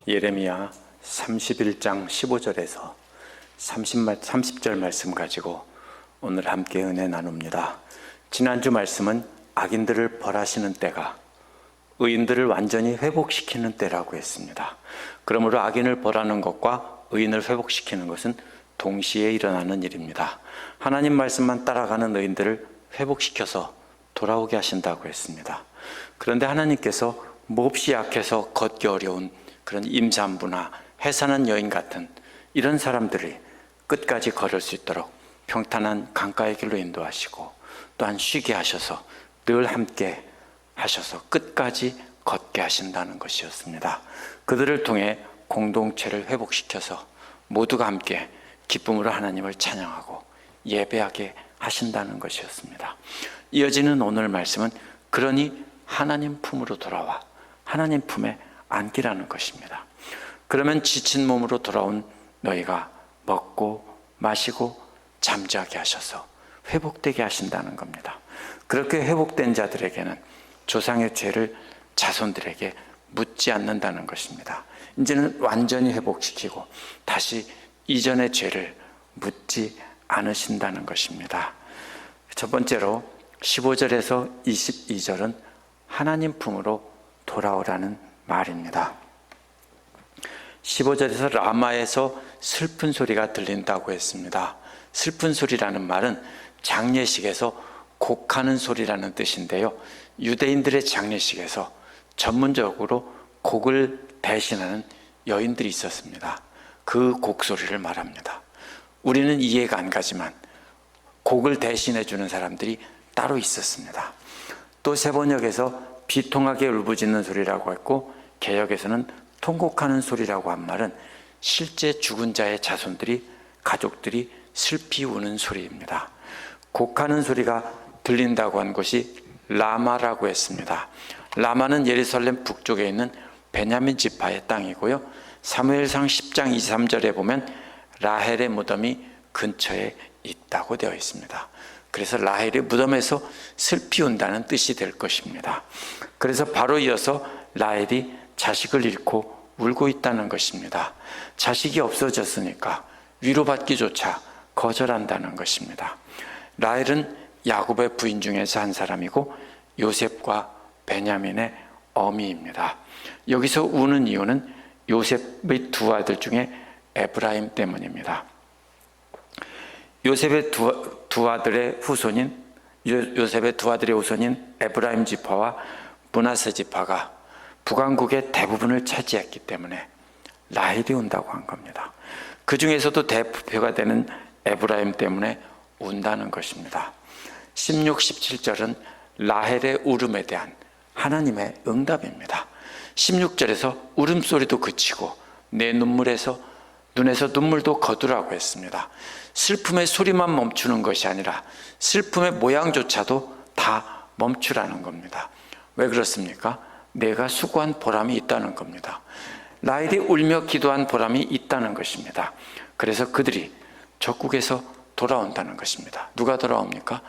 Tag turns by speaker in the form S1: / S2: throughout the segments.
S1: 예레미야 31장 15절에서 30절 말씀 가지고 오늘 함께 은혜 나눕니다. 지난주 말씀은 악인들을 벌하시는 때가 의인들을 완전히 회복시키는 때라고 했습니다. 그러므로 악인을 벌하는 것과 의인을 회복시키는 것은 동시에 일어나는 일입니다. 하나님 말씀만 따라가는 의인들을 회복시켜서 돌아오게 하신다고 했습니다. 그런데 하나님께서 몹시 약해서 걷기 어려운 그런 임산부나 해산한 여인 같은 이런 사람들이 끝까지 걸을 수 있도록 평탄한 강가의 길로 인도하시고 또한 쉬게 하셔서 늘 함께 하셔서 끝까지 걷게 하신다는 것이었습니다. 그들을 통해 공동체를 회복시켜서 모두가 함께 기쁨으로 하나님을 찬양하고 예배하게 하신다는 것이었습니다. 이어지는 오늘 말씀은 그러니 하나님 품으로 돌아와 하나님 품에 안기라는 것입니다. 그러면 지친 몸으로 돌아온 너희가 먹고 마시고 잠자게 하셔서 회복되게 하신다는 겁니다. 그렇게 회복된 자들에게는 조상의 죄를 자손들에게 묻지 않는다는 것입니다. 이제는 완전히 회복시키고 다시 이전의 죄를 묻지 않으신다는 것입니다. 첫 번째로 15절에서 22절은 하나님 품으로 돌아오라는 말입니다. 15절에서 라마에서 슬픈 소리가 들린다고 했습니다. 슬픈 소리라는 말은 장례식에서 곡하는 소리라는 뜻인데요, 유대인들의 장례식에서 전문적으로 곡을 대신하는 여인들이 있었습니다. 그 곡소리를 말합니다. 우리는 이해가 안 가지만 곡을 대신해 주는 사람들이 따로 있었습니다. 또 세번역에서 비통하게 울부짖는 소리라고 했고, 개역에서는 통곡하는 소리라고 한 말은 실제 죽은 자의 자손들이, 가족들이 슬피 우는 소리입니다. 곡하는 소리가 들린다고 한 곳이 라마라고 했습니다. 라마는 예루살렘 북쪽에 있는 베냐민 지파의 땅이고요, 사무엘상 10장 23절에 보면 라헬의 무덤이 근처에 있다고 되어 있습니다. 그래서 라헬의 무덤에서 슬피 운다는 뜻이 될 것입니다. 그래서 바로 이어서 라헬이 자식을 잃고 울고 있다는 것입니다. 자식이 없어졌으니까 위로받기조차 거절한다는 것입니다. 라헬은 야곱의 부인 중에서 한 사람이고 요셉과 베냐민의 어미입니다. 여기서 우는 이유는 요셉의 두 아들 중에 에브라임 때문입니다. 요셉의 두 아들의 후손인 에브라임 지파와 므낫세 지파가 북왕국의 대부분을 차지했기 때문에 라헬이 운다고 한 겁니다. 그 중에서도 대표가 되는 에브라임 때문에 운다는 것입니다. 16, 17절은 라헬의 울음에 대한 하나님의 응답입니다. 16절에서 울음소리도 그치고 내 눈에서 눈물도 거두라고 했습니다. 슬픔의 소리만 멈추는 것이 아니라 슬픔의 모양조차도 다 멈추라는 겁니다. 왜 그렇습니까? 내가 수고한 보람이 있다는 겁니다. 라헬이 울며 기도한 보람이 있다는 것입니다. 그래서 그들이 적국에서 돌아온다는 것입니다. 누가 돌아옵니까?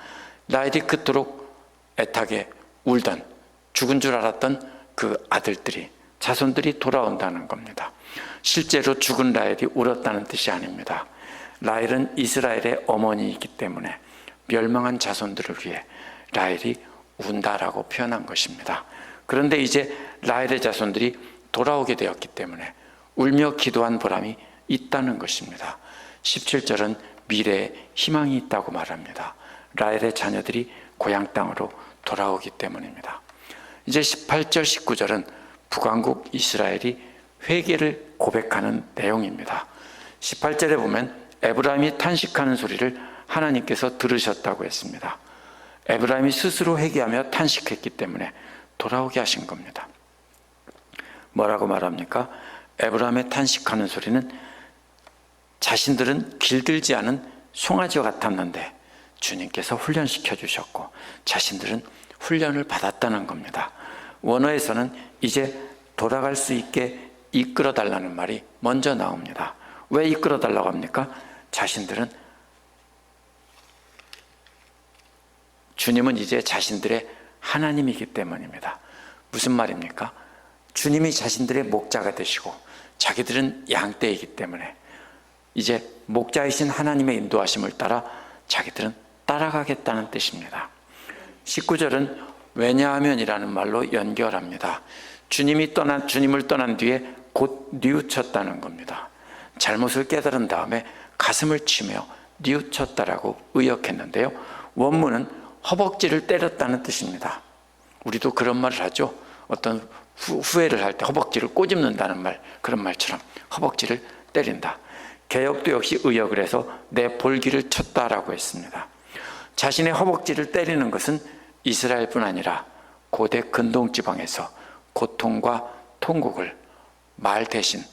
S1: 라헬이 그토록 애타게 울던, 죽은 줄 알았던 그 아들들이, 자손들이 돌아온다는 겁니다. 실제로 죽은 라헬이 울었다는 뜻이 아닙니다. 라헬은 이스라엘의 어머니이기 때문에 멸망한 자손들을 위해 라헬이 운다라고 표현한 것입니다. 그런데 이제 라헬의 자손들이 돌아오게 되었기 때문에 울며 기도한 보람이 있다는 것입니다. 17절은 미래에 희망이 있다고 말합니다. 라헬의 자녀들이 고향 땅으로 돌아오기 때문입니다. 이제 18절, 19절은 북왕국 이스라엘이 회개를 고백하는 내용입니다. 18절에 보면 에브라임이 탄식하는 소리를 하나님께서 들으셨다고 했습니다. 에브라임이 스스로 회개하며 탄식했기 때문에 돌아오게 하신 겁니다. 뭐라고 말합니까? 에브라임의 탄식하는 소리는 자신들은 길들지 않은 송아지와 같았는데 주님께서 훈련시켜 주셨고 자신들은 훈련을 받았다는 겁니다. 원어에서는 이제 돌아갈 수 있게 이끌어 달라는 말이 먼저 나옵니다. 왜 이끌어 달라고 합니까? 자신들은, 주님은 이제 자신들의 하나님이기 때문입니다. 무슨 말입니까? 주님이 자신들의 목자가 되시고 자기들은 양떼이기 때문에 이제 목자이신 하나님의 인도하심을 따라 자기들은 따라가겠다는 뜻입니다. 19절은 왜냐하면이라는 말로 연결합니다. 주님을 떠난 뒤에 곧 뉘우쳤다는 겁니다. 잘못을 깨달은 다음에 가슴을 치며 뉘우쳤다라고 의역했는데요, 원문은 허벅지를 때렸다는 뜻입니다. 우리도 그런 말을 하죠. 어떤 후회를 할 때 허벅지를 꼬집는다는 말, 그런 말처럼 허벅지를 때린다. 개역도 역시 의역을 해서 내 볼기를 쳤다라고 했습니다. 자신의 허벅지를 때리는 것은 이스라엘뿐 아니라 고대 근동지방에서 고통과 통곡을 말 대신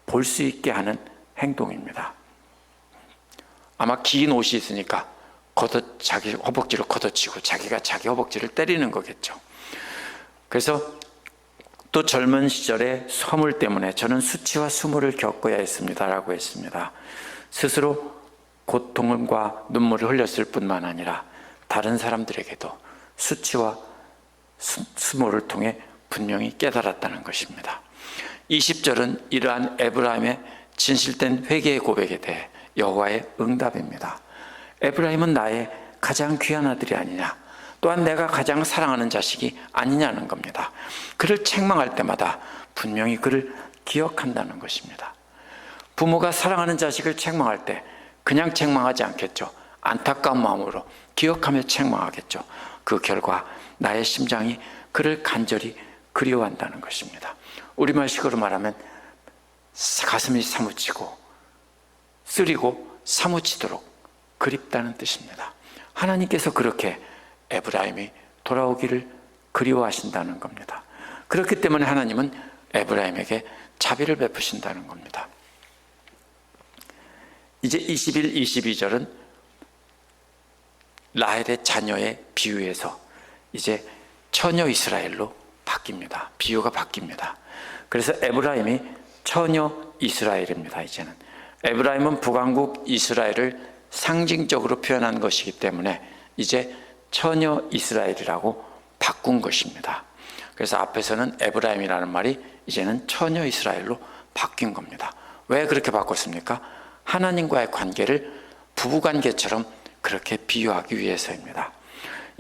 S1: 볼 수 있게 하는 행동입니다. 아마 긴 옷이 있으니까 자기 허벅지를 걷어치고 자기가 자기 허벅지를 때리는 거겠죠. 그래서 또 젊은 시절에 허물 때문에 저는 수치와 수모를 겪어야 했습니다라고 했습니다. 스스로 고통과 눈물을 흘렸을 뿐만 아니라 다른 사람들에게도 수치와 수모를 통해 분명히 깨달았다는 것입니다. 20절은 이러한 에브라임의 진실된 회개의 고백에 대해 여호와의 응답입니다. 에브라임은 나의 가장 귀한 아들이 아니냐, 또한 내가 가장 사랑하는 자식이 아니냐는 겁니다. 그를 책망할 때마다 분명히 그를 기억한다는 것입니다. 부모가 사랑하는 자식을 책망할 때 그냥 책망하지 않겠죠. 안타까운 마음으로 기억하며 책망하겠죠. 그 결과 나의 심장이 그를 간절히 그리워한다는 것입니다. 우리말식으로 말하면 가슴이 사무치고 쓰리고 사무치도록 그립다는 뜻입니다. 하나님께서 그렇게 에브라임이 돌아오기를 그리워하신다는 겁니다. 그렇기 때문에 하나님은 에브라임에게 자비를 베푸신다는 겁니다. 이제 21, 22절은 라헬의 자녀의 비유에서 이제 처녀 이스라엘로 바뀝니다. 비유가 바뀝니다. 그래서 에브라임이 처녀 이스라엘입니다. 이제는 에브라임은 북왕국 이스라엘을 상징적으로 표현한 것이기 때문에 이제 처녀 이스라엘이라고 바꾼 것입니다. 그래서 앞에서는 에브라임이라는 말이 이제는 처녀 이스라엘로 바뀐 겁니다. 왜 그렇게 바꿨습니까? 하나님과의 관계를 부부관계처럼 그렇게 비유하기 위해서입니다.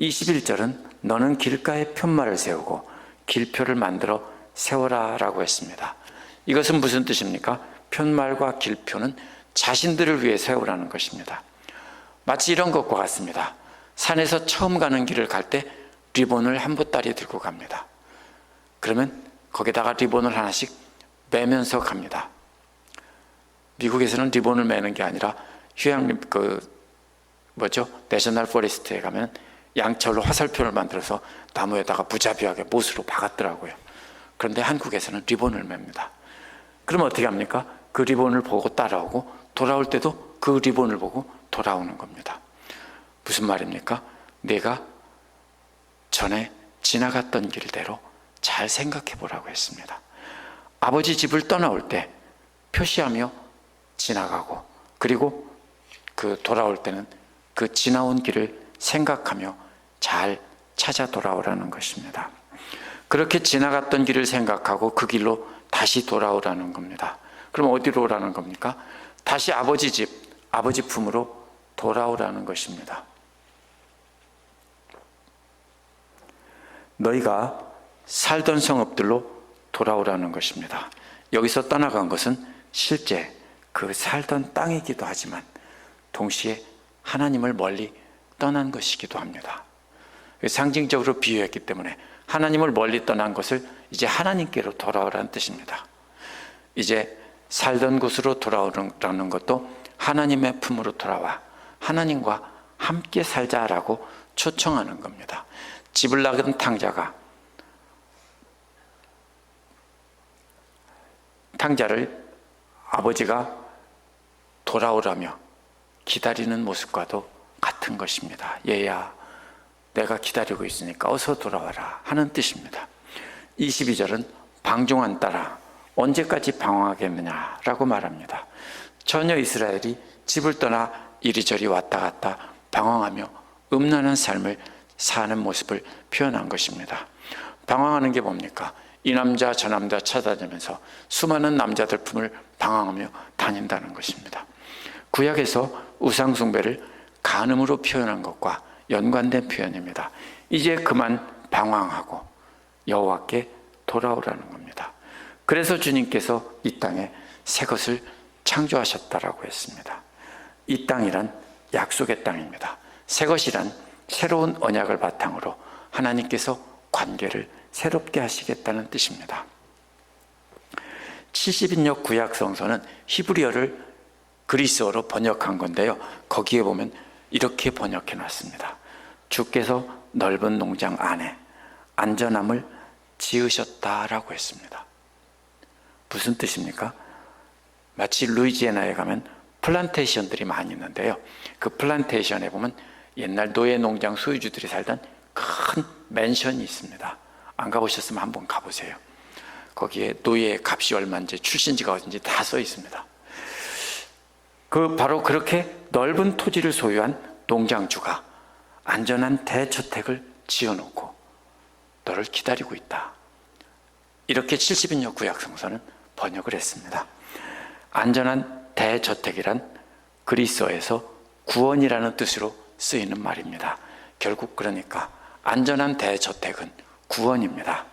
S1: 21절은 너는 길가에 편말을 세우고 길표를 만들어 세워라 라고 했습니다. 이것은 무슨 뜻입니까? 편말과 길표는 자신들을 위해 세우라는 것입니다. 마치 이런 것과 같습니다. 산에서 처음 가는 길을 갈 때 리본을 한 보따리 들고 갑니다. 그러면 거기다가 리본을 하나씩 매면서 갑니다. 미국에서는 리본을 매는 게 아니라 내셔널 포레스트에 가면 양철로 화살표를 만들어서 나무에다가 무자비하게 못으로 박았더라고요. 그런데 한국에서는 리본을 맵니다. 그러면 어떻게 합니까? 그 리본을 보고 따라오고 돌아올 때도 그 리본을 보고 돌아오는 겁니다. 무슨 말입니까? 내가 전에 지나갔던 길대로 잘 생각해 보라고 했습니다. 아버지 집을 떠나올 때 표시하며 지나가고, 그리고 그 돌아올 때는 그 지나온 길을 생각하며 잘 찾아 돌아오라는 것입니다. 그렇게 지나갔던 길을 생각하고 그 길로 다시 돌아오라는 겁니다. 그럼 어디로 오라는 겁니까? 다시 아버지 집, 아버지 품으로 돌아오라는 것입니다. 너희가 살던 성읍들로 돌아오라는 것입니다. 여기서 떠나간 것은 실제 그 살던 땅이기도 하지만 동시에 하나님을 멀리 떠난 것이기도 합니다. 상징적으로 비유했기 때문에 하나님을 멀리 떠난 것을 이제 하나님께로 돌아오라는 뜻입니다. 이제 살던 곳으로 돌아오라는 것도 하나님의 품으로 돌아와 하나님과 함께 살자라고 초청하는 겁니다. 집을 나간 탕자를 아버지가 돌아오라며 기다리는 모습과도 같은 것입니다. 얘야, 내가 기다리고 있으니까 어서 돌아와라 하는 뜻입니다. 22절은 방종한 딸아 언제까지 방황하겠느냐라고 말합니다. 처녀 이스라엘이 집을 떠나 이리저리 왔다 갔다 방황하며 음란한 삶을 사는 모습을 표현한 것입니다. 방황하는 게 뭡니까? 이 남자 저 남자 찾아다니면서 수많은 남자들 품을 방황하며 다닌다는 것입니다. 구약에서 우상 숭배를 간음으로 표현한 것과 연관된 표현입니다. 이제 그만 방황하고 여호와께 돌아오라는 겁니다. 그래서 주님께서 이 땅에 새 것을 창조하셨다라고 했습니다. 이 땅이란 약속의 땅입니다. 새 것이란 새로운 언약을 바탕으로 하나님께서 관계를 새롭게 하시겠다는 뜻입니다. 70인역 구약 성서는 히브리어를 그리스어로 번역한 건데요. 거기에 보면 이렇게 번역해 놨습니다. 주께서 넓은 농장 안에 안전함을 지으셨다라고 했습니다. 무슨 뜻입니까? 마치 루이지애나에 가면 플란테이션들이 많이 있는데요. 그 플란테이션에 보면 옛날 노예 농장 소유주들이 살던 큰 맨션이 있습니다. 안 가보셨으면 한번 가보세요. 거기에 노예의 값이 얼마인지 출신지가 어딘지 다 써 있습니다. 바로 그렇게 넓은 토지를 소유한 농장주가 안전한 대저택을 지어놓고 너를 기다리고 있다. 이렇게 70인역 구약 성서는 번역을 했습니다. 안전한 대저택이란 그리스어에서 구원이라는 뜻으로 쓰이는 말입니다. 결국 그러니까 안전한 대저택은 구원입니다.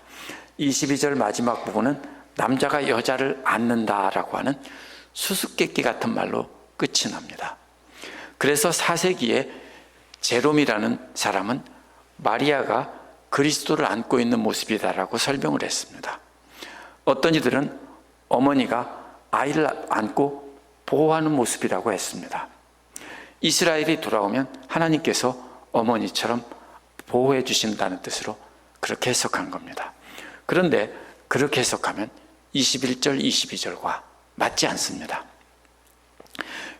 S1: 22절 마지막 부분은 남자가 여자를 안는다라고 하는 수수께끼 같은 말로 끝이 납니다. 그래서 4세기에 제롬이라는 사람은 마리아가 그리스도를 안고 있는 모습이다라고 설명을 했습니다. 어떤 이들은 어머니가 아이를 안고 보호하는 모습이라고 했습니다. 이스라엘이 돌아오면 하나님께서 어머니처럼 보호해 주신다는 뜻으로 그렇게 해석한 겁니다. 그런데 그렇게 해석하면 21절, 22절과 맞지 않습니다.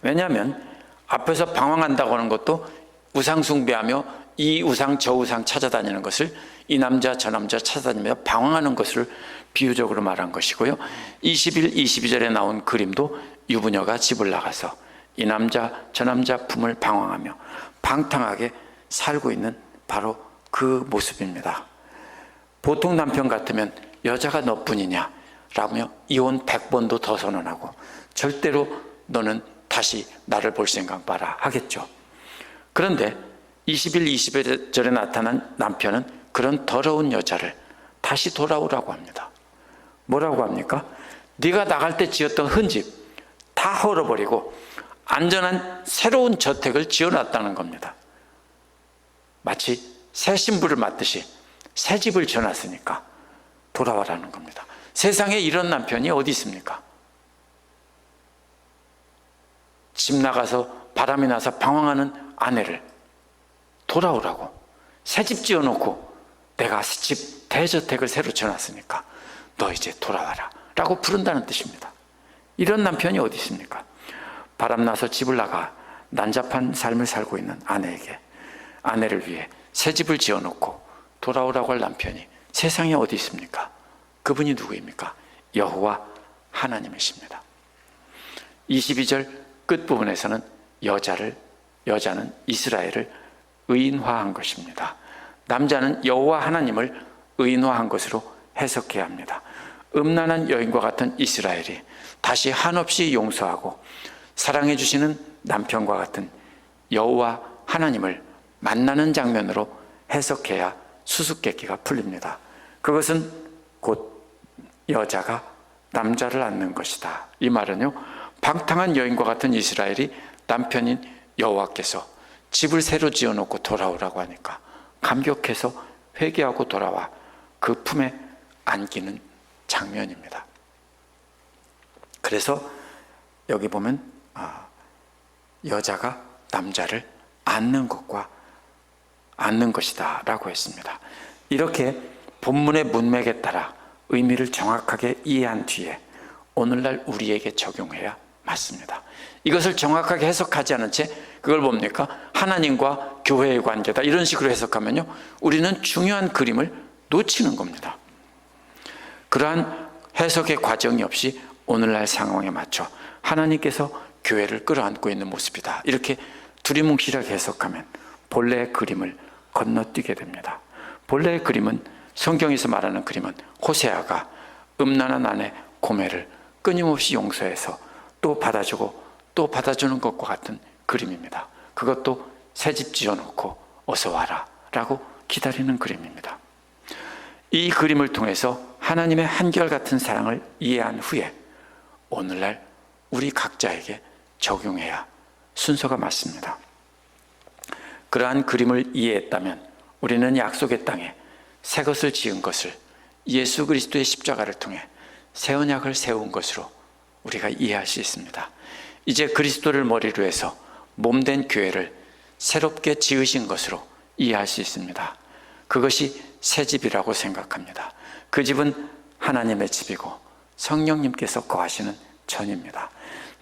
S1: 왜냐하면 앞에서 방황한다고 하는 것도 우상 숭배하며 이 우상 저 우상 찾아다니는 것을 이 남자 저 남자 찾아다니며 방황하는 것을 비유적으로 말한 것이고요. 21, 22절에 나온 그림도 유부녀가 집을 나가서 이 남자 저 남자 품을 방황하며 방탕하게 살고 있는 바로 그 모습입니다. 보통 남편 같으면 여자가 너뿐이냐 라며 이혼 100번도 더 선언하고 절대로 너는 다시 나를 볼 생각 마라 하겠죠. 그런데 21, 22절에 나타난 남편은 그런 더러운 여자를 다시 돌아오라고 합니다. 뭐라고 합니까? 네가 나갈 때 지었던 흔집 다 헐어버리고 안전한 새로운 저택을 지어놨다는 겁니다. 마치 새 신부를 맞듯이 새 집을 지어놨으니까 돌아와라는 겁니다. 세상에 이런 남편이 어디 있습니까? 집 나가서 바람이 나서 방황하는 아내를 돌아오라고 새 집 지어놓고 내가 집 대저택을 새로 지어놨으니까 너 이제 돌아와라 라고 부른다는 뜻입니다. 이런 남편이 어디 있습니까? 바람나서 집을 나가 난잡한 삶을 살고 있는 아내에게 아내를 위해 새 집을 지어놓고 돌아오라고 할 남편이 세상에 어디 있습니까? 그분이 누구입니까? 여호와 하나님이십니다. 22절 끝부분에서는 여자는 이스라엘을 의인화한 것입니다. 남자는 여호와 하나님을 의인화한 것으로 해석해야 합니다. 음란한 여인과 같은 이스라엘이 다시 한없이 용서하고 사랑해 주시는 남편과 같은 여호와 하나님을 만나는 장면으로 해석해야 수수께끼가 풀립니다. 그것은 곧 여자가 남자를 안는 것이다. 이 말은요, 방탕한 여인과 같은 이스라엘이 남편인 여호와께서 집을 새로 지어놓고 돌아오라고 하니까 감격해서 회개하고 돌아와 그 품에 안기는 장면입니다. 그래서 여기 보면 여자가 남자를 안는 것과 안는 것이다 라고 했습니다. 이렇게 본문의 문맥에 따라 의미를 정확하게 이해한 뒤에 오늘날 우리에게 적용해야 맞습니다. 이것을 정확하게 해석하지 않은 채 그걸 뭡니까? 하나님과 교회의 관계다 이런 식으로 해석하면요, 우리는 중요한 그림을 놓치는 겁니다. 그러한 해석의 과정이 없이 오늘날 상황에 맞춰 하나님께서 교회를 끌어안고 있는 모습이다 이렇게 두리뭉실하게 해석하면 본래의 그림을 건너뛰게 됩니다. 본래의 그림은 성경에서 말하는 그림은 호세아가 음란한 아내 고멜을 끊임없이 용서해서 또 받아주고 또 받아주는 것과 같은 그림입니다. 그것도 새 집 지어놓고 어서 와라 라고 기다리는 그림입니다. 이 그림을 통해서 하나님의 한결같은 사랑을 이해한 후에 오늘날 우리 각자에게 적용해야 순서가 맞습니다. 그러한 그림을 이해했다면 우리는 약속의 땅에 새 것을 지은 것을 예수 그리스도의 십자가를 통해 새 언약을 세운 것으로 우리가 이해할 수 있습니다. 이제 그리스도를 머리로 해서 몸된 교회를 새롭게 지으신 것으로 이해할 수 있습니다. 그것이 새 집이라고 생각합니다. 그 집은 하나님의 집이고 성령님께서 거하시는 전입니다.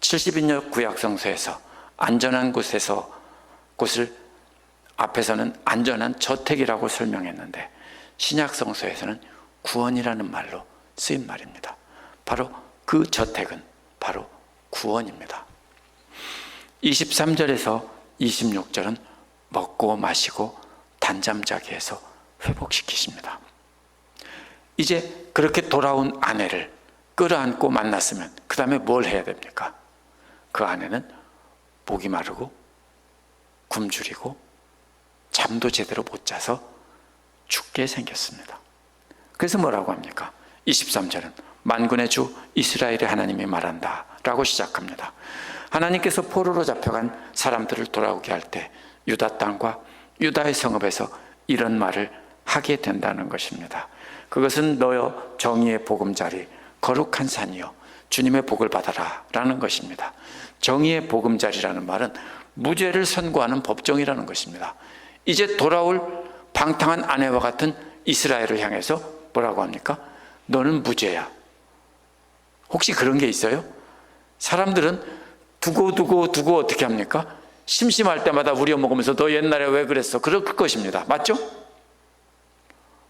S1: 70인역 구약성서에서 안전한 곳을 앞에서는 안전한 저택이라고 설명했는데 신약성서에서는 구원이라는 말로 쓰인 말입니다. 바로 그 저택은 바로 구원입니다. 23절에서 26절은 먹고 마시고 단잠자게 해서 회복시키십니다. 이제 그렇게 돌아온 아내를 끌어안고 만났으면 그 다음에 뭘 해야 됩니까? 그 아내는 목이 마르고 굶주리고 잠도 제대로 못 자서 죽게 생겼습니다. 그래서 뭐라고 합니까? 23절은 만군의 주 이스라엘의 하나님이 말한다 라고 시작합니다. 하나님께서 포로로 잡혀간 사람들을 돌아오게 할 때 유다 땅과 유다의 성읍에서 이런 말을 하게 된다는 것입니다. 그것은 너여 정의의 보금자리 거룩한 산이여 주님의 복을 받아라 라는 것입니다. 정의의 보금자리라는 말은 무죄를 선고하는 법정이라는 것입니다. 이제 돌아올 방탕한 아내와 같은 이스라엘을 향해서 뭐라고 합니까? 너는 무죄야. 혹시 그런 게 있어요? 사람들은 두고 어떻게 합니까? 심심할 때마다 우려먹으면서 너 옛날에 왜 그랬어? 그럴 것입니다. 맞죠?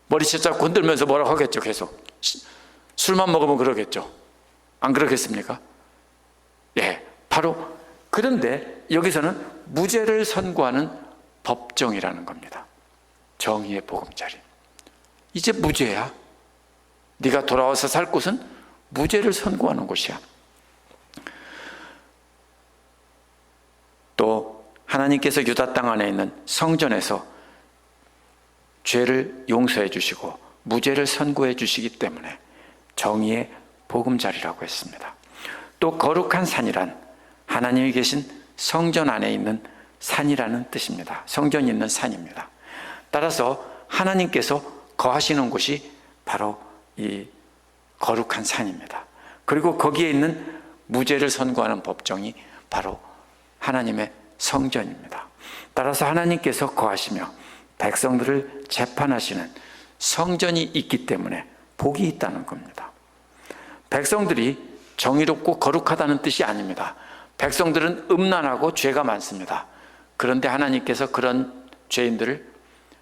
S1: 머리 살짝 건들면서 뭐라고 하겠죠. 계속 술만 먹으면 그러겠죠. 안 그러겠습니까? 예, 바로. 그런데 여기서는 무죄를 선고하는 법정이라는 겁니다. 정의의 보금자리. 이제 무죄야. 네가 돌아와서 살 곳은 무죄를 선고하는 곳이야. 또 하나님께서 유다 땅 안에 있는 성전에서 죄를 용서해 주시고 무죄를 선고해 주시기 때문에 정의의 보금자리라고 했습니다. 또 거룩한 산이란 하나님이 계신 성전 안에 있는 산이라는 뜻입니다. 성전이 있는 산입니다. 따라서 하나님께서 거하시는 곳이 바로 이 거룩한 산입니다. 그리고 거기에 있는 무죄를 선고하는 법정이 바로 하나님의 성전입니다. 따라서 하나님께서 거하시며 백성들을 재판하시는 성전이 있기 때문에 복이 있다는 겁니다. 백성들이 정의롭고 거룩하다는 뜻이 아닙니다. 백성들은 음란하고 죄가 많습니다. 그런데 하나님께서 그런 죄인들을,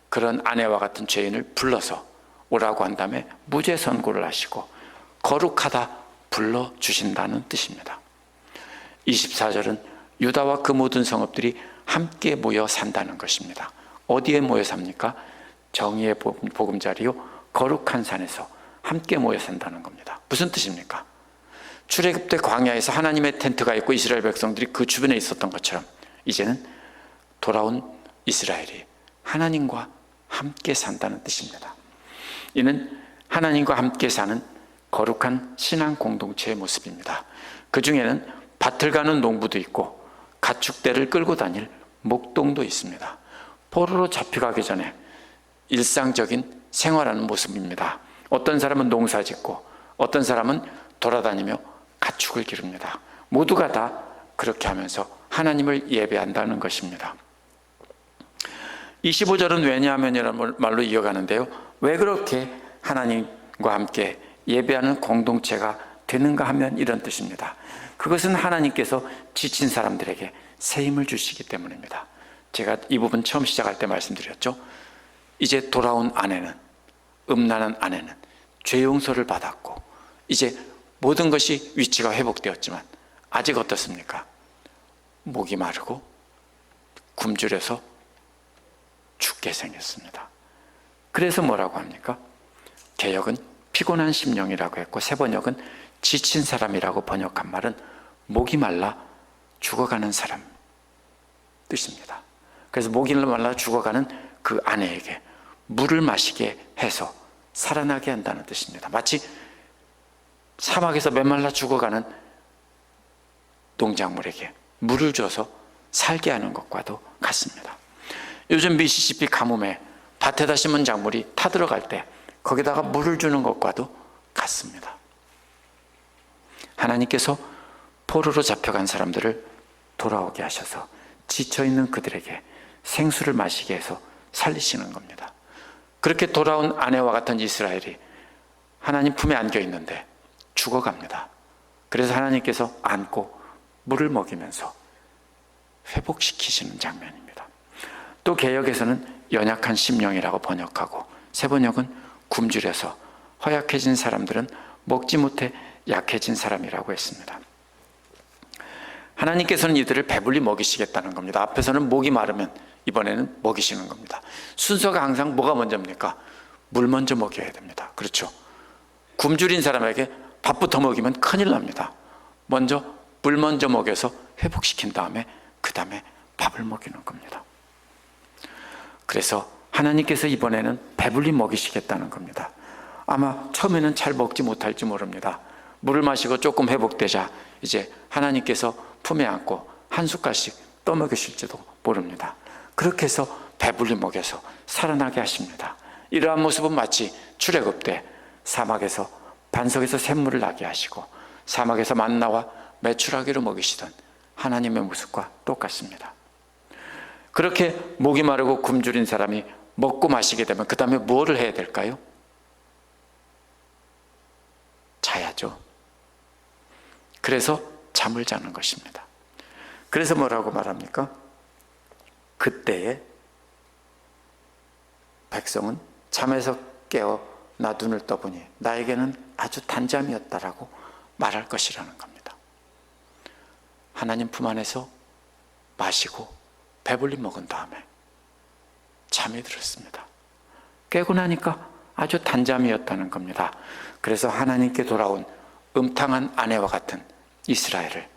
S1: 그런 아내와 같은 죄인을 불러서 오라고 한 다음에 무죄 선고를 하시고 거룩하다 불러주신다는 뜻입니다. 24절은 유다와 그 모든 성읍들이 함께 모여 산다는 것입니다. 어디에 모여 삽니까? 정의의 보금자리요 거룩한 산에서 함께 모여 산다는 겁니다. 무슨 뜻입니까? 출애굽 때 광야에서 하나님의 텐트가 있고 이스라엘 백성들이 그 주변에 있었던 것처럼 이제는 돌아온 이스라엘이 하나님과 함께 산다는 뜻입니다. 이는 하나님과 함께 사는 거룩한 신앙 공동체의 모습입니다. 그 중에는 밭을 가는 농부도 있고 가축대를 끌고 다닐 목동도 있습니다. 포로로 잡혀가기 전에 일상적인 생활하는 모습입니다. 어떤 사람은 농사 짓고 어떤 사람은 돌아다니며 가축을 기릅니다. 모두가 다 그렇게 하면서 하나님을 예배한다는 것입니다. 25절은 왜냐하면이라는 말로 이어가는데요. 왜 그렇게 하나님과 함께 예배하는 공동체가 되는가 하면 이런 뜻입니다. 그것은 하나님께서 지친 사람들에게 새 힘을 주시기 때문입니다. 제가 이 부분 처음 시작할 때 말씀드렸죠. 이제 돌아온 아내는, 음란한 아내는 죄 용서를 받았고 이제 모든 것이 위치가 회복되었지만 아직 어떻습니까? 목이 마르고 굶주려서 죽게 생겼습니다. 그래서 뭐라고 합니까? 개역은 피곤한 심령이라고 했고 세번역은 지친 사람이라고 번역한 말은 목이 말라 죽어가는 사람 뜻입니다. 그래서 목이 말라 죽어가는 그 아내에게 물을 마시게 해서 살아나게 한다는 뜻입니다. 마치 사막에서 메말라 죽어가는 농작물에게 물을 줘서 살게 하는 것과도 같습니다. 요즘 미시시피 가뭄에 밭에다 심은 작물이 타들어갈 때 거기다가 물을 주는 것과도 같습니다. 하나님께서 포로로 잡혀간 사람들을 돌아오게 하셔서 지쳐있는 그들에게 생수를 마시게 해서 살리시는 겁니다. 그렇게 돌아온 아내와 같은 이스라엘이 하나님 품에 안겨 있는데 죽어갑니다. 그래서 하나님께서 안고 물을 먹이면서 회복시키시는 장면입니다. 또 개역에서는 연약한 심령이라고 번역하고 세번역은 굶주려서 허약해진 사람들은 먹지 못해 약해진 사람이라고 했습니다. 하나님께서는 이들을 배불리 먹이시겠다는 겁니다. 앞에서는 목이 마르면 이번에는 먹이시는 겁니다. 순서가 항상 뭐가 먼저입니까? 물 먼저 먹여야 됩니다. 그렇죠? 굶주린 사람에게 밥부터 먹이면 큰일 납니다. 먼저 물 먼저 먹여서 회복시킨 다음에 그 다음에 밥을 먹이는 겁니다. 그래서 하나님께서 이번에는 배불리 먹이시겠다는 겁니다. 아마 처음에는 잘 먹지 못할지 모릅니다. 물을 마시고 조금 회복되자 이제 하나님께서 품에 안고 한 숟갈씩 떠먹이실지도 모릅니다. 그렇게 해서 배불리 먹여서 살아나게 하십니다. 이러한 모습은 마치 출애굽 때 사막에서 반석에서 샘물을 나게 하시고 사막에서 만나와 메추라기로 먹이시던 하나님의 모습과 똑같습니다. 그렇게 목이 마르고 굶주린 사람이 먹고 마시게 되면 그 다음에 무엇을 해야 될까요? 자야죠. 그래서 잠을 자는 것입니다. 그래서 뭐라고 말합니까? 그때에 백성은 잠에서 깨어 나 눈을 떠보니 나에게는 아주 단잠이었다라고 말할 것이라는 겁니다. 하나님 품 안에서 마시고 배불리 먹은 다음에 잠이 들었습니다. 깨고 나니까 아주 단잠이었다는 겁니다. 그래서 하나님께 돌아온 음탕한 아내와 같은 이스라엘을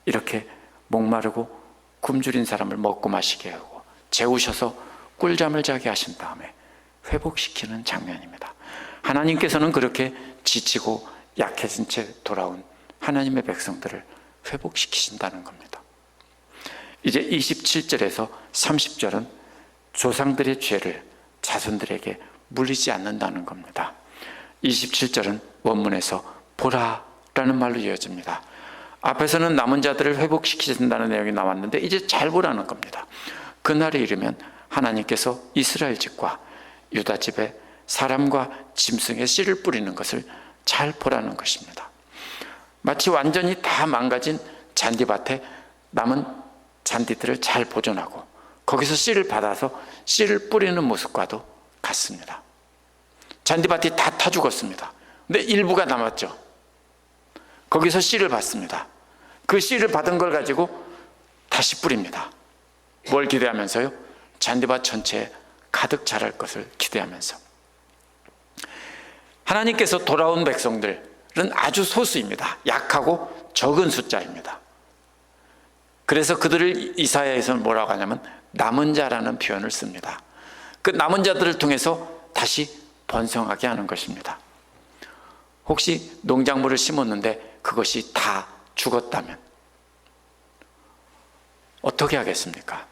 S1: 이렇게 목마르고 굶주린 사람을 먹고 마시게 하고 재우셔서 꿀잠을 자게 하신 다음에 회복시키는 장면입니다. 하나님께서는 그렇게 지치고 약해진 채 돌아온 하나님의 백성들을 회복시키신다는 겁니다. 이제 27절에서 30절은 조상들의 죄를 자손들에게 물리지 않는다는 겁니다. 27절은 원문에서 보라라는 말로 이어집니다. 앞에서는 남은 자들을 회복시키신다는 내용이 나왔는데 이제 잘 보라는 겁니다. 그날이 이르면 하나님께서 이스라엘 집과 유다 집에 사람과 짐승의 씨를 뿌리는 것을 잘 보라는 것입니다. 마치 완전히 다 망가진 잔디밭에 남은 잔디들을 잘 보존하고 거기서 씨를 받아서 씨를 뿌리는 모습과도 같습니다. 잔디밭이 다 타 죽었습니다. 근데 일부가 남았죠. 거기서 씨를 받습니다. 그 씨를 받은 걸 가지고 다시 뿌립니다. 뭘 기대하면서요? 잔디밭 전체에 가득 자랄 것을 기대하면서. 하나님께서 돌아온 백성들은 아주 소수입니다. 약하고 적은 숫자입니다. 그래서 그들을 이사야에서는 뭐라고 하냐면 남은 자라는 표현을 씁니다. 그 남은 자들을 통해서 다시 번성하게 하는 것입니다. 혹시 농작물을 심었는데 그것이 다 죽었다면 어떻게 하겠습니까?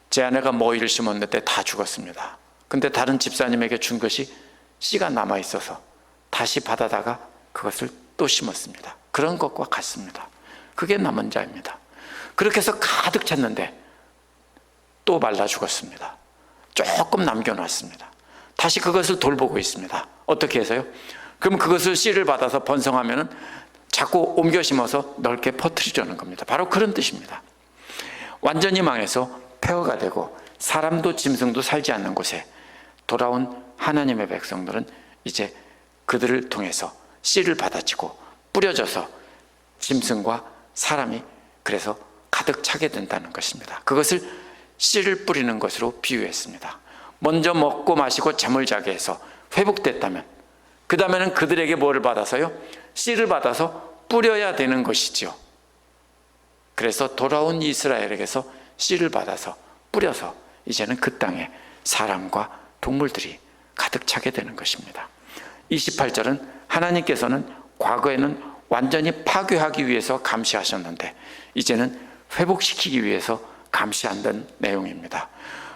S1: 제 아내가 모이를 심었는데 다 죽었습니다. 근데 다른 집사님에게 준 것이 씨가 남아 있어서 다시 받아다가 그것을 또 심었습니다. 그런 것과 같습니다. 그게 남은 자입니다. 그렇게 해서 가득 찼는데 또 말라 죽었습니다. 조금 남겨놨습니다. 다시 그것을 돌보고 있습니다. 어떻게 해서요? 그럼 그것을 씨를 받아서 번성하면은 자꾸 옮겨 심어서 넓게 퍼뜨리려는 겁니다. 바로 그런 뜻입니다. 완전히 망해서 폐허가 되고 사람도 짐승도 살지 않는 곳에 돌아온 하나님의 백성들은 이제 그들을 통해서 씨를 받아치고 뿌려져서 짐승과 사람이 그래서 가득 차게 된다는 것입니다. 그것을 씨를 뿌리는 것으로 비유했습니다. 먼저 먹고 마시고 잠을 자게 해서 회복됐다면 그 다음에는 그들에게 뭐를 받아서요? 씨를 받아서 뿌려야 되는 것이지요. 그래서 돌아온 이스라엘에게서 씨를 받아서 뿌려서 이제는 그 땅에 사람과 동물들이 가득 차게 되는 것입니다. 28절은 하나님께서는 과거에는 완전히 파괴하기 위해서 감시하셨는데 이제는 회복시키기 위해서 감시한다는 내용입니다.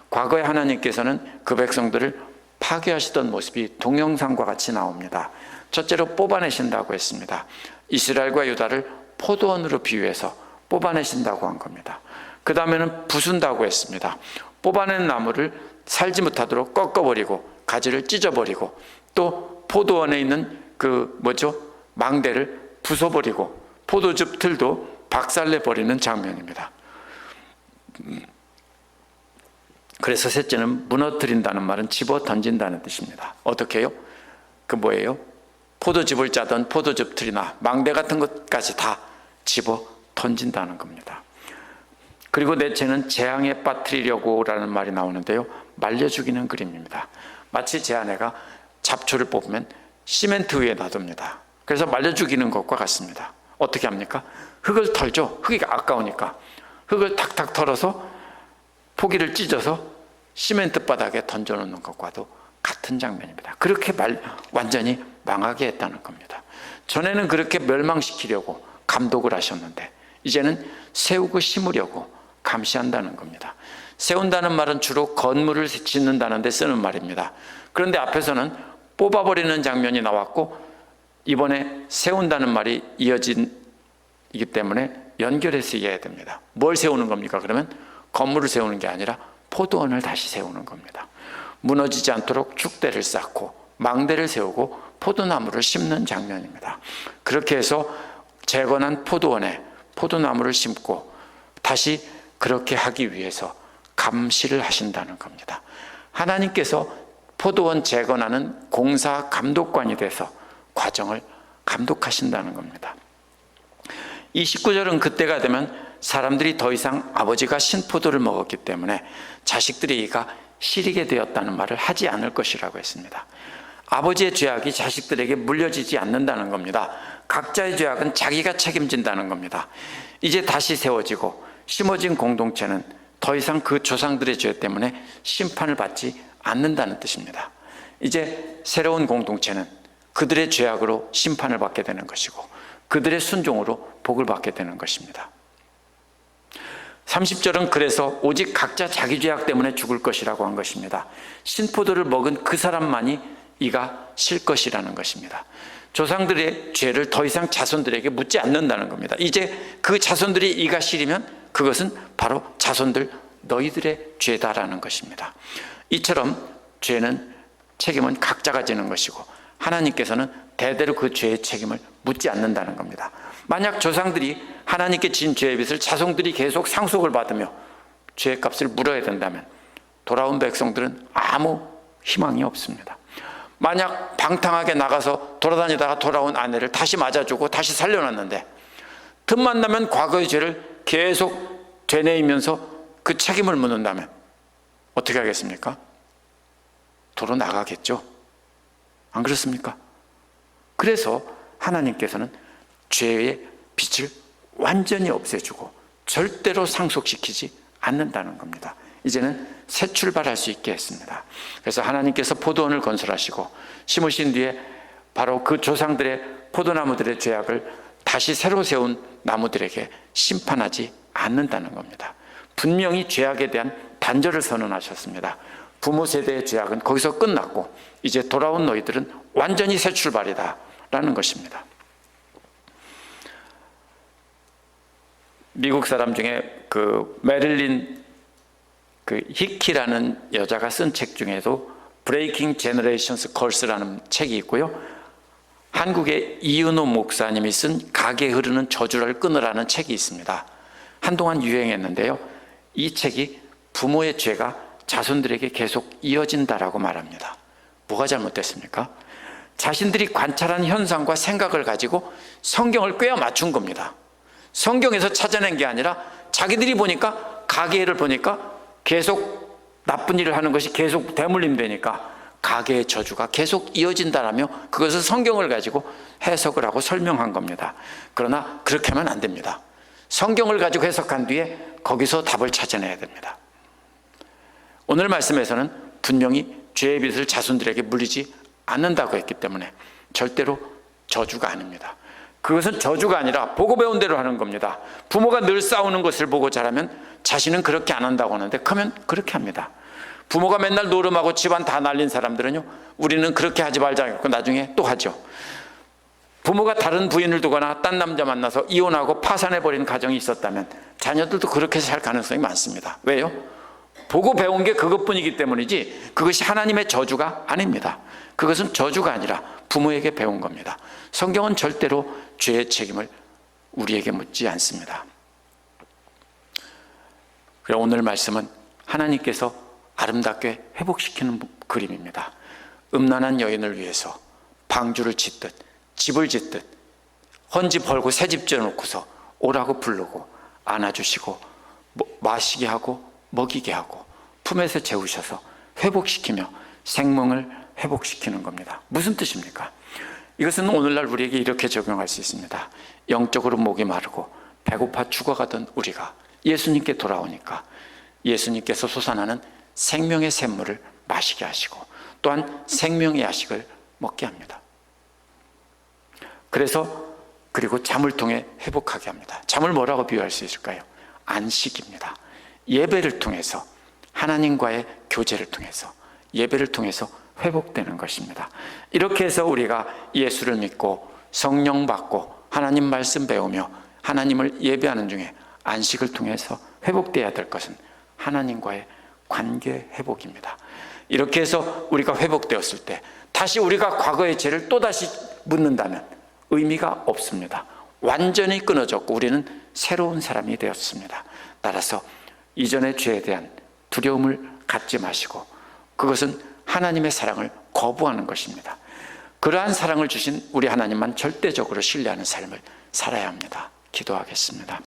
S1: 과거에 하나님께서는 그 백성들을 파괴하시던 모습이 동영상과 같이 나옵니다. 첫째로 뽑아내신다고 했습니다. 이스라엘과 유다를 포도원으로 비유해서 뽑아내신다고 한 겁니다. 그 다음에는 부순다고 했습니다. 뽑아낸 나무를 살지 못하도록 꺾어버리고 가지를 찢어버리고 또 포도원에 있는 망대를 부숴버리고 포도즙 틀도 박살내버리는 장면입니다. 그래서 셋째는 무너뜨린다는 말은 집어 던진다는 뜻입니다. 어떻게 해요? 뭐예요? 포도즙을 짜던 포도즙 틀이나 망대 같은 것까지 다 집어 던진다는 겁니다. 그리고 넷째는 재앙에 빠뜨리려고 라는 말이 나오는데요, 말려 죽이는 그림입니다. 마치 제 아내가 잡초를 뽑으면 시멘트 위에 놔둡니다. 그래서 말려 죽이는 것과 같습니다. 어떻게 합니까? 흙을 털죠. 흙이 아까우니까 흙을 탁탁 털어서 포기를 찢어서 시멘트 바닥에 던져놓는 것과도 같은 장면입니다. 그렇게 완전히 망하게 했다는 겁니다. 전에는 그렇게 멸망시키려고 감독을 하셨는데 이제는 세우고 심으려고 감시한다는 겁니다. 세운다는 말은 주로 건물을 짓는다는 데 쓰는 말입니다. 그런데 앞에서는 뽑아버리는 장면이 나왔고 이번에 세운다는 말이 이어지기 때문에 연결해서 이해해야 됩니다. 뭘 세우는 겁니까? 그러면 건물을 세우는 게 아니라 포도원을 다시 세우는 겁니다. 무너지지 않도록 축대를 쌓고 망대를 세우고 포도나무를 심는 장면입니다. 그렇게 해서 재건한 포도원에 포도나무를 심고 다시 그렇게 하기 위해서 감시를 하신다는 겁니다. 하나님께서 포도원 재건하는 공사 감독관이 돼서 과정을 감독하신다는 겁니다. 29절은 그때가 되면 사람들이 더 이상 아버지가 신포도를 먹었기 때문에 자식들이 이가 시리게 되었다는 말을 하지 않을 것이라고 했습니다. 아버지의 죄악이 자식들에게 물려지지 않는다는 겁니다. 각자의 죄악은 자기가 책임진다는 겁니다. 이제 다시 세워지고 심어진 공동체는 더 이상 그 조상들의 죄 때문에 심판을 받지 않는다는 뜻입니다. 이제 새로운 공동체는 그들의 죄악으로 심판을 받게 되는 것이고 그들의 순종으로 복을 받게 되는 것입니다. 30절은 그래서 오직 각자 자기 죄악 때문에 죽을 것이라고 한 것입니다. 신포도를 먹은 그 사람만이 이가 실 것이라는 것입니다. 조상들의 죄를 더 이상 자손들에게 묻지 않는다는 겁니다. 이제 그 자손들이 이가 실이면 그것은 바로 자손들 너희들의 죄다라는 것입니다. 이처럼 책임은 각자가 지는 것이고 하나님께서는 대대로 그 죄의 책임을 묻지 않는다는 겁니다. 만약 조상들이 하나님께 진 죄의 빚을 자손들이 계속 상속을 받으며 죄의 값을 물어야 된다면 돌아온 백성들은 아무 희망이 없습니다. 만약 방탕하게 나가서 돌아다니다가 돌아온 아내를 다시 맞아주고 다시 살려놨는데 틈만 나면 과거의 죄를 계속 되뇌이면서 그 책임을 묻는다면 어떻게 하겠습니까? 도로 나가겠죠. 안 그렇습니까? 그래서 하나님께서는 죄의 빚을 완전히 없애주고 절대로 상속시키지 않는다는 겁니다. 이제는 새 출발할 수 있게 했습니다. 그래서 하나님께서 포도원을 건설하시고 심으신 뒤에 바로 그 조상들의 포도나무들의 죄악을 다시 새로 세운 나무들에게 심판하지 않는다는 겁니다. 분명히 죄악에 대한 단절을 선언하셨습니다. 부모 세대의 죄악은 거기서 끝났고 이제 돌아온 너희들은 완전히 새 출발이다 라는 것입니다. 미국 사람 중에 메릴린 히키라는 여자가 쓴 책 중에도 Breaking Generations Curse라는 책이 있고요. 한국의 이은호 목사님이 쓴 가게 흐르는 저주를 끊으라는 책이 있습니다. 한동안 유행했는데요. 이 책이 부모의 죄가 자손들에게 계속 이어진다라고 말합니다. 뭐가 잘못됐습니까? 자신들이 관찰한 현상과 생각을 가지고 성경을 꿰어 맞춘 겁니다. 성경에서 찾아낸 게 아니라 자기들이 보니까 가게를 보니까 계속 나쁜 일을 하는 것이 계속 대물림되니까 가계의 저주가 계속 이어진다라며 그것을 성경을 가지고 해석을 하고 설명한 겁니다. 그러나 그렇게 하면 안 됩니다. 성경을 가지고 해석한 뒤에 거기서 답을 찾아내야 됩니다. 오늘 말씀에서는 분명히 죄의 빚을 자손들에게 물리지 않는다고 했기 때문에 절대로 저주가 아닙니다. 그것은 저주가 아니라 보고 배운 대로 하는 겁니다. 부모가 늘 싸우는 것을 보고 자라면 자신은 그렇게 안 한다고 하는데 크면 그렇게 합니다. 부모가 맨날 노름하고 집안 다 날린 사람들은요, 우리는 그렇게 하지 말자 했고 나중에 또 하죠. 부모가 다른 부인을 두거나 딴 남자 만나서 이혼하고 파산해버린 가정이 있었다면 자녀들도 그렇게 살 가능성이 많습니다. 왜요? 보고 배운 게 그것뿐이기 때문이지 그것이 하나님의 저주가 아닙니다. 그것은 저주가 아니라 부모에게 배운 겁니다. 성경은 절대로 죄의 책임을 우리에게 묻지 않습니다. 그래, 오늘 말씀은 하나님께서 아름답게 회복시키는 그림입니다. 음란한 여인을 위해서 방주를 짓듯 집을 짓듯 헌집 헐고 새집 지어놓고서 오라고 부르고 안아주시고 마시게 하고 먹이게 하고 품에서 재우셔서 회복시키며 생명을 회복시키는 겁니다. 무슨 뜻입니까? 이것은 오늘날 우리에게 이렇게 적용할 수 있습니다. 영적으로 목이 마르고 배고파 죽어가던 우리가 예수님께 돌아오니까 예수님께서 솟아나는 생명의 샘물을 마시게 하시고 또한 생명의 야식을 먹게 합니다. 그리고 잠을 통해 회복하게 합니다. 잠을 뭐라고 비유할 수 있을까요? 안식입니다. 예배를 통해서 하나님과의 교제를 통해서 예배를 통해서 회복되는 것입니다. 이렇게 해서 우리가 예수를 믿고 성령 받고 하나님 말씀 배우며 하나님을 예배하는 중에 안식을 통해서 회복되어야 될 것은 하나님과의 관계 회복입니다. 이렇게 해서 우리가 회복되었을 때 다시 우리가 과거의 죄를 또다시 묻는다면 의미가 없습니다. 완전히 끊어졌고 우리는 새로운 사람이 되었습니다. 따라서 이전의 죄에 대한 두려움을 갖지 마시고 그것은 하나님의 사랑을 거부하는 것입니다. 그러한 사랑을 주신 우리 하나님만 절대적으로 신뢰하는 삶을 살아야 합니다. 기도하겠습니다.